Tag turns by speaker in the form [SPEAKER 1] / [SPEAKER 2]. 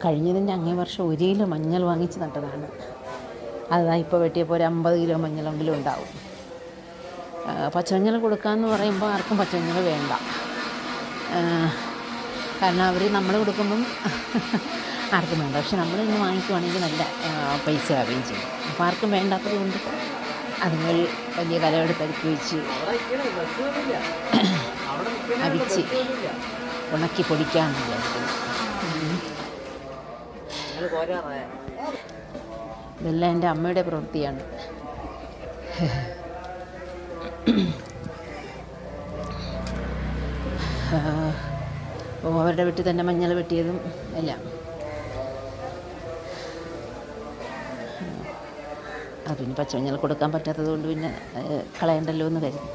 [SPEAKER 1] കഴിഞ്ഞതിൻ്റെ അങ്ങേ വർഷം 1 കിലോ മഞ്ഞൾ വാങ്ങിച്ച് നട്ടതാണ്. അതാ ഇപ്പോൾ വെട്ടിയപ്പോൾ ഒരു 50 കിലോ മഞ്ഞളെങ്കിലും ഉണ്ടാവും. പച്ചമഞ്ഞൾ കൊടുക്കാമെന്ന് പറയുമ്പോൾ ആർക്കും പച്ചമഞ്ഞൾ വേണ്ട. കാരണം അവർ നമ്മൾ കൊടുക്കുമ്പം ആർക്കും വേണ്ട. പക്ഷെ നമ്മളിന്ന് വാങ്ങിക്കുവാണെങ്കിൽ നല്ല പൈസ ആവുകയും ചെയ്യും. അപ്പോൾ ആർക്കും വേണ്ടാത്തത് കൊണ്ട് അതുങ്ങൾ വലിയ കലമെടുത്തടുക്കി വെച്ച് അരിച്ച് ഉണക്കി പൊടിക്കാമെന്ന് വിചാരിക്കുന്നു. ഇതെല്ലാം എൻ്റെ അമ്മയുടെ പ്രവൃത്തിയാണ്. അവരുടെ വീട്ടിൽ തന്നെ മഞ്ഞൾ വെട്ടിയതും എല്ലാം. പിന്നെ പച്ചമഞ്ഞൾ കൊടുക്കാൻ പറ്റാത്തത് കൊണ്ട് പിന്നെ കളയണ്ടല്ലോ എന്ന് കരുതി.